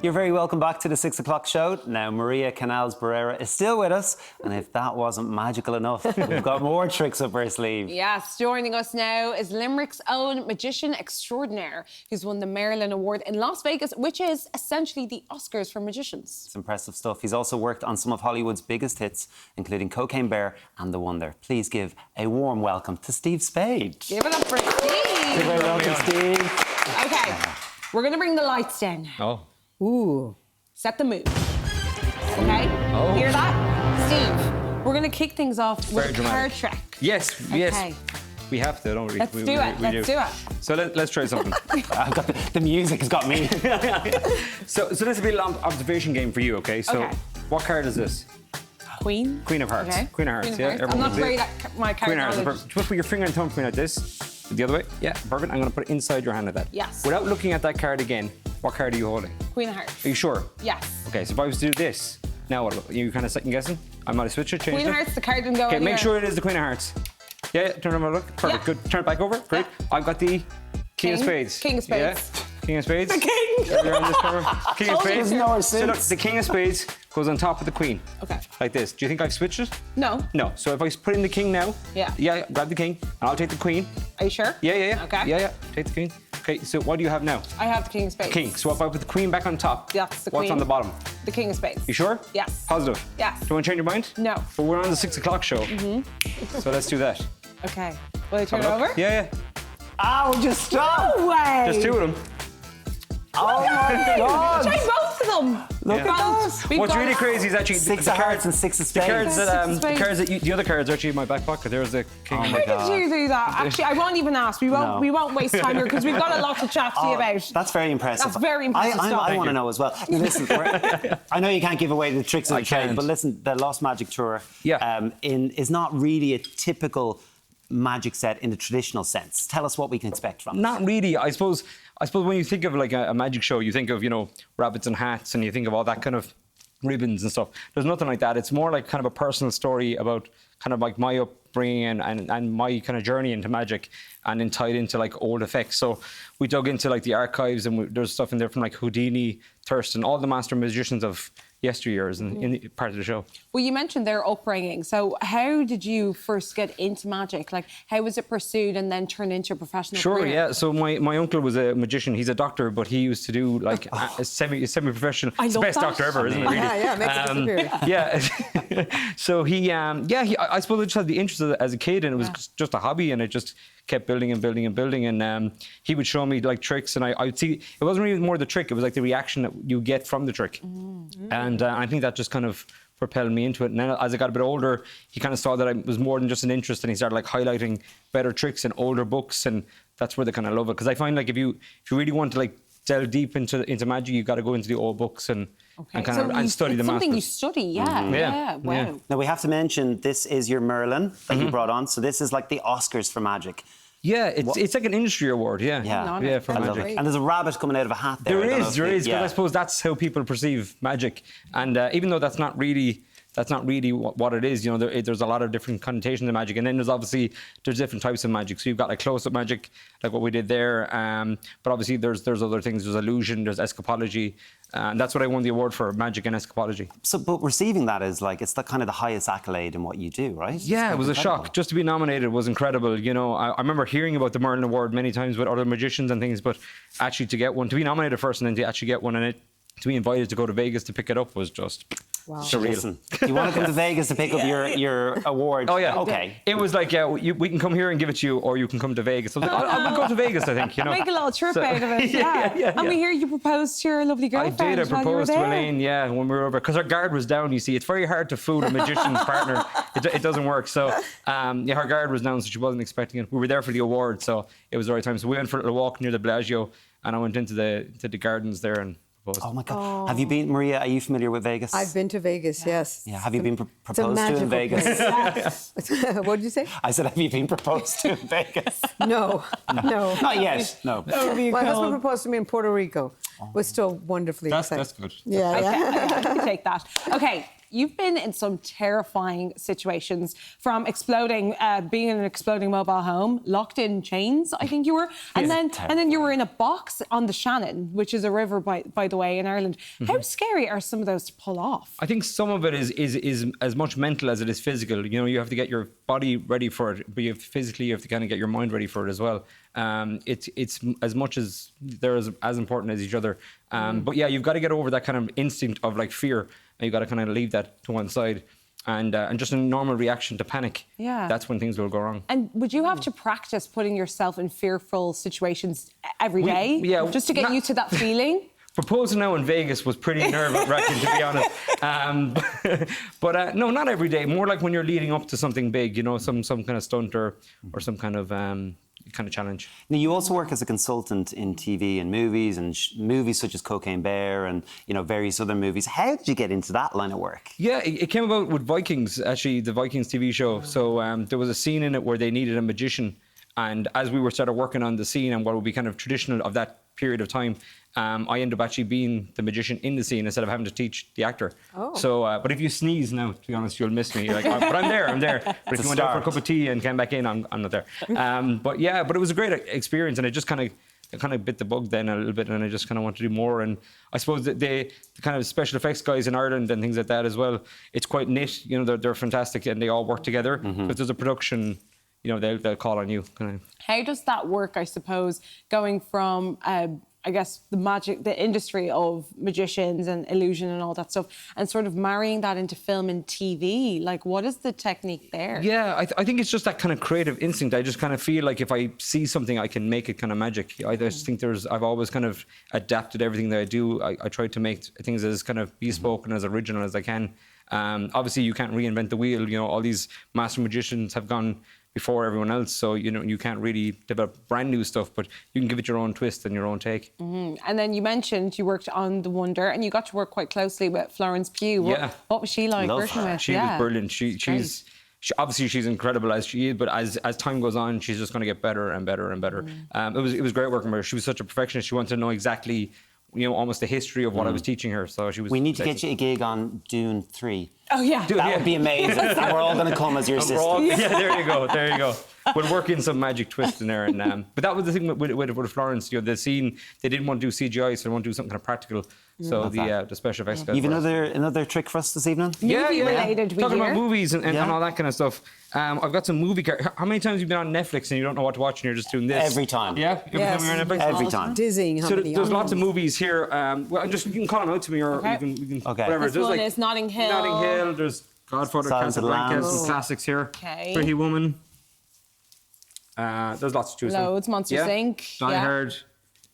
You're very welcome back to the 6 o'clock show. Now, Maria Canals-Barrera is still with us, and if that wasn't magical enough, we've got more tricks up her sleeve. Yes, joining us now is Limerick's own magician extraordinaire, who's won the Merlin Award in Las Vegas, which is essentially the Oscars for magicians. It's impressive stuff. He's also worked on some of Hollywood's biggest hits, including Cocaine Bear and The Wonder. Please give a warm welcome to Steve Spade. Give it up for Steve. You're very welcome, Steve. OK, we're going to bring the lights down. Oh. Ooh. Set the mood. OK? Oh. Hear that? Steve, we're going to kick things off with a card trick. Yes, okay. Yes. We have to, don't we? Let's do it. Let's do it. So let's try something. I've got the music has got me. So this will be a long observation game for you, okay? So what card is this? Queen. Queen of Hearts. Okay. Queen of Hearts, Queen of Hearts. I'm not great at my card Queen of knowledge. Hearts. Just put your finger and thumb point like this. The other way. Yeah, perfect. I'm going to put it inside your hand like that. Yes. Without looking at that card again, what card are you holding? Queen of Hearts. Are you sure? Yes. Okay, so if I was to do this, now what? You kind of second guessing? I might have switched it, changed Queen it. of Hearts, the card didn't go Okay, anywhere. make sure it is the Queen of Hearts. Yeah, turn around, look. Perfect, Yeah. good. Turn it back over. Great. Yeah. I've got the King of Spades. King of Spades. Yeah. King of Spades. The King. You're on this cover. King of Spades. No So look, sense. the King of Spades goes on top of the Queen. Okay. Like this. Do you think I've switched it? No. No. So if I put in the King now. Yeah. Yeah, grab the King, and I'll take the Queen. Are you sure? Yeah. Okay. Yeah. Take the Queen. Okay, so what do you have now? I have the King of Spades. King. So if I put the Queen back on top, That's the what's Queen. on the bottom? The King of Spades. You sure? Yes. Positive? Yes. Do you want to change your mind? No. But we're on the 6 o'clock show. Mm-hmm. So let's do that. Okay. Will I turn it Have a look. over? Yeah. Ow, just stop! No way. There's two of them. Oh my God! Try both of them. Look at those. What's really crazy is actually 6 the of cards Hearts and 6 of The Spades. cards that, Six of the Spades. cards that the other cards are actually in my back pocket. There's the King. Oh and my the- God. How did you do that? Actually, I won't even ask. We won't. No. We won't waste time here because we've got a lot to chat to you about. That's very impressive. That's very impressive stuff. I Thank want to you. know as well. Now, listen, I know you can't give away the tricks of I the trade, can't. but listen, the Lost Magic Tour Yeah. is not really a typical magic set in the traditional sense. Tell us what we can expect from it. Not really. I suppose when you think of like a magic show, you think of, rabbits and hats, and you think of all that kind of ribbons and stuff. There's nothing like that. It's more like kind of a personal story about kind of like my upbringing and my kind of journey into magic, and then tied into like old effects. So we dug into like the archives, and there's stuff in there from like Houdini, Thurston, all the master magicians of yesteryears in part of the show. Well, you mentioned their upbringing. So, how did you first get into magic? Like, how was it pursued and then turned into a professional Sure, career? yeah. So my uncle was a magician. He's a doctor, but he used to do like a semi-professional. I It's the love best that. doctor ever, isn't it? Really? Yeah, makes it superior. Yeah. So I suppose I just had the interest as a kid, and it was just a hobby, and it just kept building and building and building. And he would show me like tricks, and I would see it wasn't really more the trick; it was like the reaction that you get from the trick. And I think that just kind of propelled me into it. And then as I got a bit older, he kind of saw that I was more than just an interest, and he started like highlighting better tricks in older books, and that's where they kind of love it. Because I find like if you really want to like delve deep into magic, you got to go into the old books and study the It's something masters. you study, yeah. Yeah. Wow. Yeah. Now, we have to mention this is your Merlin that you brought on. So this is like the Oscars for magic. Yeah, it's like an industry award. Yeah, Yeah. for I love magic. it. And there's a rabbit coming out of a hat there. There I don't know is, if because yeah. I suppose that's how people perceive magic. And even though that's not really what it is, there's a lot of different connotations of magic. And then there's different types of magic. So you've got like close-up magic, like what we did there. But obviously there's other things. There's illusion, there's escapology. And that's what I won the award for, magic and escapology. So, but receiving that is like, it's the kind of the highest accolade in what you do, right? Yeah, it was a shock. Just to be nominated was incredible. I remember hearing about the Merlin Award many times with other magicians and things, but actually to get one, to be nominated first and then to actually get one, and to be invited to go to Vegas to pick it up was just surreal. Listen, you want to come to Vegas to pick up your award? Oh yeah, Okay. It was like, we can come here and give it to you, or you can come to Vegas. So I would go to Vegas, I think. Make a little trip out of it. Yeah. And we hear you proposed to your lovely I girlfriend. did. I while you were proposed to there. Elaine, when we were over, because her guard was down. You see, it's very hard to fool a magician's partner. It doesn't work. So, her guard was down, so she wasn't expecting it. We were there for the award, so it was the right time. So we went for a little walk near the Bellagio, and I went into the gardens there and proposed. Oh my God. Have you been, Maria, are you familiar with Vegas? I've been to Vegas, yes. Yeah, have you been It's a proposed to in magical Vegas? place. What did you say? I said, have you been proposed to in Vegas? No. Not yet, no. My husband proposed to me in Puerto Rico. Was still wonderfully exciting. That's good. Yeah. Okay, I can take that. Okay, you've been in some terrifying situations, from exploding, being in an exploding mobile home, locked in chains, I think you were, and then you were in a box on the Shannon, which is a river, by the way, in Ireland. How scary are some of those to pull off? I think some of it is as much mental as it is physical. You know, you have to get your body ready for it, but physically you have to kind of get your mind ready for it as well. It's as much as they're as important as each other. But yeah, you've got to get over that kind of instinct of like fear, and you've got to kind of leave that to one side. And just a normal reaction to panic. Yeah. That's when things will go wrong. And would you have to practice putting yourself in fearful situations every day? Yeah, just to get used to that feeling? Proposing now in Vegas was pretty nerve-wracking, to be honest. But no, not every day. More like when you're leading up to something big, you know, some kind of stunt or some kind of challenge. Now, you also work as a consultant in TV and movies, and movies such as Cocaine Bear and, you know, various other movies. How did you get into that line of work? Yeah, it came about with Vikings, actually, the Vikings TV show. So there was a scene in it where they needed a magician. And as we started working on the scene and what would be kind of traditional of that period of time, I ended up actually being the magician in the scene instead of having to teach the actor. Oh. So, but if you sneeze now, to be honest, you'll miss me. Like, but I'm there. But if you went out for a cup of tea and came back in, I'm not there. But yeah, but it was a great experience, and it just kind of bit the bug then a little bit, and I just kind of wanted to do more. And I suppose that the kind of special effects guys in Ireland and things like that as well, it's quite knit. You know, they're fantastic, and they all work together. So if there's a production, you know, they'll call on you. Kind of. How does that work, I suppose, going from, I guess, the industry of magicians and illusion and all that stuff, and sort of marrying that into film and TV? Like, what is the technique there? Yeah, I think it's just that kind of creative instinct. I just kind of feel like if I see something, I can make it kind of magic. I just think I've always kind of adapted everything that I do. I try to make things as kind of bespoke and as original as I can. Obviously, you can't reinvent the wheel. You know, all these master magicians have gone before everyone else, so you know you can't really develop brand new stuff, but you can give it your own twist and your own take. And then you mentioned you worked on The Wonder, and you got to work quite closely with Florence Pugh. Yeah. What was she like Love working her. with? She was brilliant. She's obviously she's incredible as she is, but as time goes on, she's just going to get better and better and better. It was great working with her. She was such a perfectionist. She wanted to know exactly, you know, almost the history of what I was teaching her. So she was. We need to get you a gig on Dune 3. Oh yeah, That would be amazing. And we're all going to come as your assistant. Yeah, there you go. We'll work in some magic twist in there, and but that was the thing with Florence. You know, the scene, they didn't want to do CGI, so they want to do something kind of practical. So the special effects guys. You've another trick for us this evening? Movie-related, we Talking hear. about movies and all that kind of stuff. I've got some movie cards. How many times have you been on Netflix and you don't know what to watch and you're just doing this? Every time. Yeah? Every time you're on Netflix? Every time. Dizzying. How So many there's are lots of there? movies here. Well, you can call them out to me, or you can Okay. whatever. This There's one like is Notting Hill. Notting Hill. There's Godfather, Silence of the Casablanca, Lambs. some classics here. Okay. Pretty Woman. There's lots to choose from. Loads. Monsters, Inc. Die Yeah. Hard.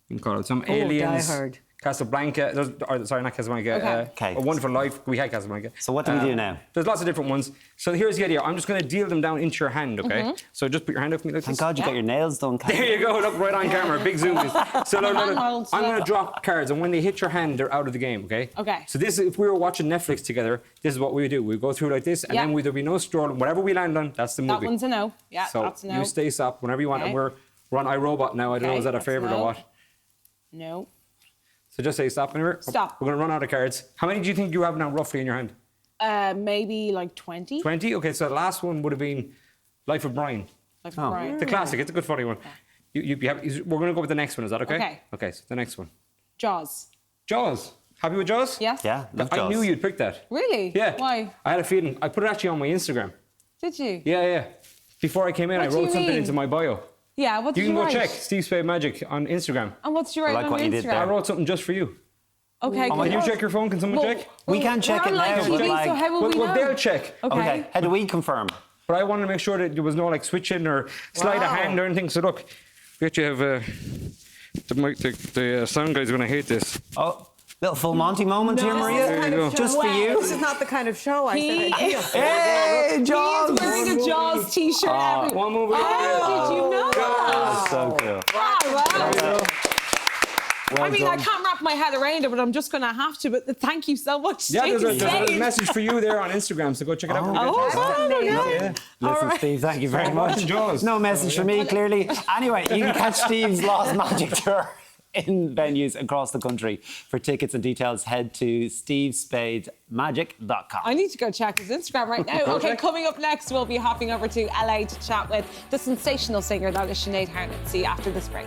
You can call it some Aliens. Die Hard. Casablanca. Sorry, not Casablanca. Okay. A Wonderful Life. We had Casablanca. So what do we do now? There's lots of different ones. So here's the idea. I'm just going to deal them down into your hand, okay? So just put your hand up for me like Thank this. God you got your nails done, Kat. There you go. Look right on camera. Big zoom. So look, Handholds, I'm yeah. going to drop cards, and when they hit your hand, they're out of the game, okay? Okay. So this, if we were watching Netflix together, this is what we would do. We go through like this, and Yeah. then there'll be no scrolling. Whatever we land on, that's the movie. That one's a no. Yeah, So that's a no. you stay stop whenever you want. Okay. And we're on iRobot now. I don't know, Okay, is that a that's favourite no. or what? No. So just say stop anywhere. Stop. We're going to run out of cards. How many do you think you have now roughly in your hand? Maybe like 20. 20? Okay, so the last one would have been Life of Brian. Like Brian. The classic. It's a good funny one. You'd be happy. We're going to go with the next one. Is that okay? Okay. Okay, so the next one. Jaws. Jaws. Happy with Jaws? Yes? Yeah, love I Jaws. knew you'd pick that. Really? Yeah. Why? I had a feeling. I put it actually on my Instagram. Did you? Yeah. Before I came in, What I do you wrote something mean? into my bio. Yeah, what did You you can go write? check Steve Spade Magic on Instagram. And what's your write like on what you did Instagram? there. I wrote something just for you. Okay, Oh my Can you God. check your phone? Can someone check? We can't check we're it on live now, TV, but like- so how will we Well, know? they'll check. Okay, how do we confirm? But I wanted to make sure that there was no like switching or sleight of Wow. hand or anything. So look, we actually have the sound guys are going to hate this. Oh, little full Monty moment here, No. Maria. There you go. Just for you. This is not the kind of show I He said I'd be is, on. Hey, he Jaws! is wearing a Jaws t-shirt. every- One movie. Oh, did you know that? So cool. Wow, wow. Well I mean, I done. can't wrap my head around it, but I'm just going to have to. But thank you so much. Yeah, Thank there's you, a Spade. message for you there on Instagram, so go check it out. Oh, okay. Yeah. Listen, Steve, thank you very much. Jaws. No message for me, clearly. Anyway, you can catch Steve's Lost Magic Tour in venues across the country. For tickets and details, head to stevespademagic.com. I need to go check his Instagram right now. Okay, coming up next, we'll be hopping over to LA to chat with the sensational singer that is Sinead Harnett. See you after this break.